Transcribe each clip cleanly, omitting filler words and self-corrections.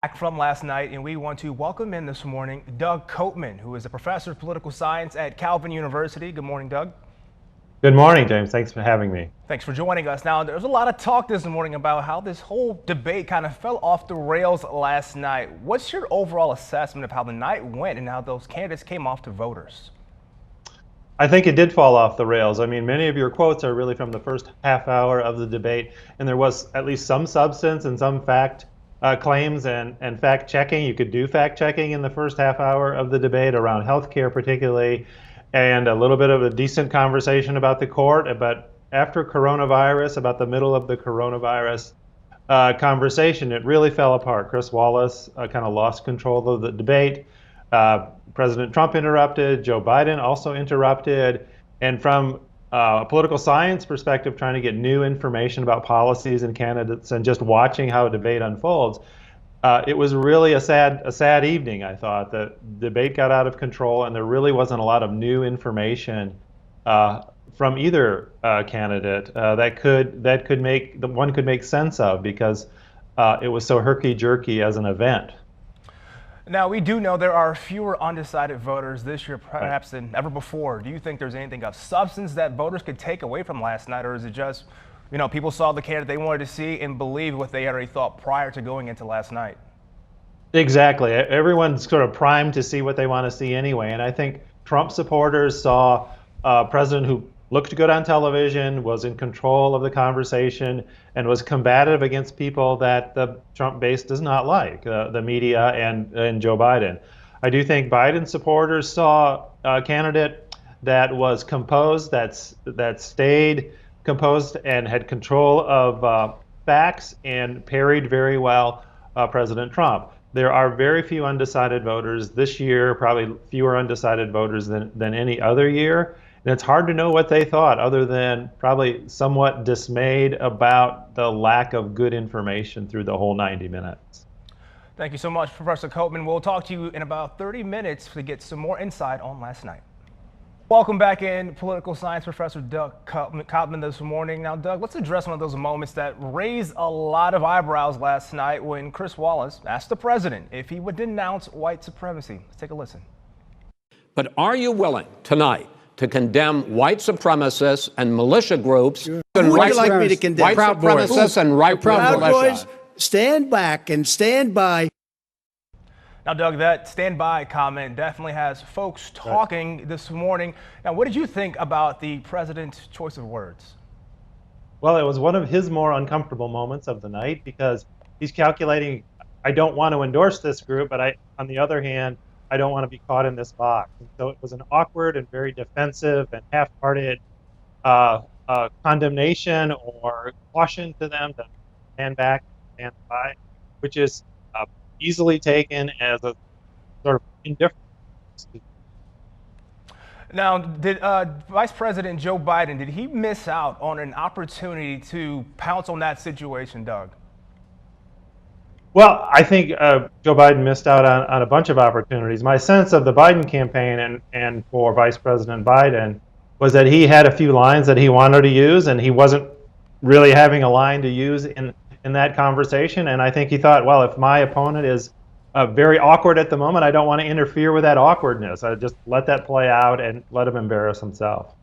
Back from last night, and we want to welcome in this morning Doug Coatman, who is a professor of political science at Calvin University. Good morning, Doug. Good morning, James. Thanks for having me. Thanks for joining us. Now, there's a lot of talk this morning about how this whole debate kind of fell off the rails last night. What's your overall assessment of how the night went and how those candidates came off to voters? I think it did fall off the rails. I mean, many of your quotes are really from the first half hour of the debate, and there was at least some substance and some fact claims and fact checking. You could do fact checking in the first half hour of the debate around healthcare, particularly, and a little bit of a decent conversation about the court. But after coronavirus, about the middle of the coronavirus conversation, it really fell apart. Chris Wallace kind of lost control of the debate. President Trump interrupted. Joe Biden also interrupted. And from a political science perspective, trying to get new information about policies and candidates and just watching how a debate unfolds, it was really a sad evening. I thought the debate got out of control, and there really wasn't a lot of new information from either candidate that one could make sense of, because it was so herky-jerky as an event. Now, we do know there are fewer undecided voters this year, perhaps than ever before. Do you think there's anything of substance that voters could take away from last night, or is it just, people saw the candidate they wanted to see and believed what they already thought prior to going into last night? Exactly. Everyone's sort of primed to see what they want to see anyway. And I think Trump supporters saw a president who looked good on television, was in control of the conversation, and was combative against people that the Trump base does not like, the media and Joe Biden. I do think Biden supporters saw a candidate that was composed, that stayed composed and had control of facts and parried very well President Trump. There are very few undecided voters this year, probably fewer undecided voters than any other year. And it's hard to know what they thought, other than probably somewhat dismayed about the lack of good information through the whole 90 minutes. Thank you so much, Professor Coatman. We'll talk to you in about 30 minutes to get some more insight on last night. Welcome back in, political science professor Doug Coatman this morning. Now, Doug, let's address one of those moments that raised a lot of eyebrows last night when Chris Wallace asked the president if he would denounce white supremacy. Let's take a listen. But are you willing tonight to condemn white supremacists and militia groups? Who would you like me to condemn? White supremacists and right-wing militia. Stand back and stand by. Now, Doug, that stand by comment definitely has folks talking this morning. Now, what did you think about the president's choice of words? Well, it was one of his more uncomfortable moments of the night, because he's calculating, I don't want to endorse this group, but on the other hand, I don't want to be caught in this box. And so it was an awkward and very defensive and half-hearted condemnation or caution to them to stand back and stand by, which is easily taken as a sort of indifference. Now, did Vice President Joe Biden, did he miss out on an opportunity to pounce on that situation, Doug? Well, I think Joe Biden missed out on a bunch of opportunities. My sense of the Biden campaign and for Vice President Biden was that he had a few lines that he wanted to use, and he wasn't really having a line to use in that conversation. And I think he thought, well, if my opponent is very awkward at the moment, I don't want to interfere with that awkwardness. I just let that play out and let him embarrass himself.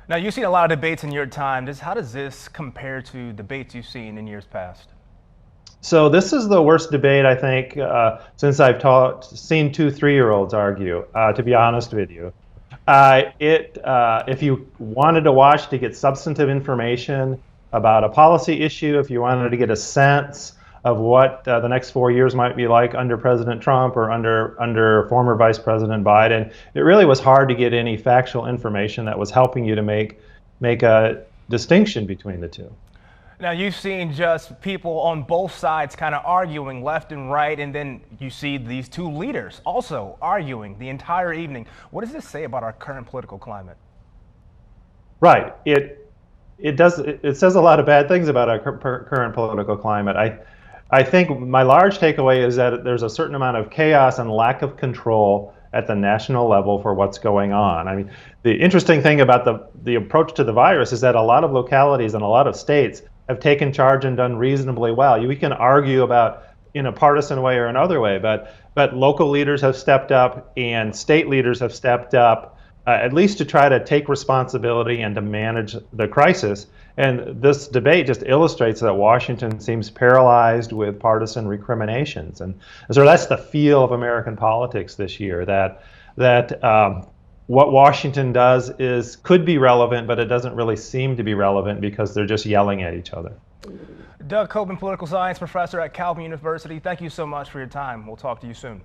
Now, you've seen a lot of debates in your time. How does this compare to debates you've seen in years past? So this is the worst debate, I think, since I've seen 2 3-year-olds argue, to be honest with you. If you wanted to watch to get substantive information about a policy issue, if you wanted to get a sense of what the next 4 years might be like under President Trump or under former Vice President Biden, it really was hard to get any factual information that was helping you to make a distinction between the two. Now, you've seen just people on both sides kind of arguing left and right, and then you see these two leaders also arguing the entire evening. What does this say about our current political climate? Right. It says a lot of bad things about our current political climate. I think my large takeaway is that there's a certain amount of chaos and lack of control at the national level for what's going on. I mean, the interesting thing about the approach to the virus is that a lot of localities and a lot of states have taken charge and done reasonably well. We can argue about in a partisan way or another way, but local leaders have stepped up and state leaders have stepped up, at least to try to take responsibility and to manage the crisis. And this debate just illustrates that Washington seems paralyzed with partisan recriminations. And so that's the feel of American politics this year, that what Washington does could be relevant, but it doesn't really seem to be relevant because they're just yelling at each other. Doug Copeman, political science professor at Calvin University, thank you so much for your time. We'll talk to you soon.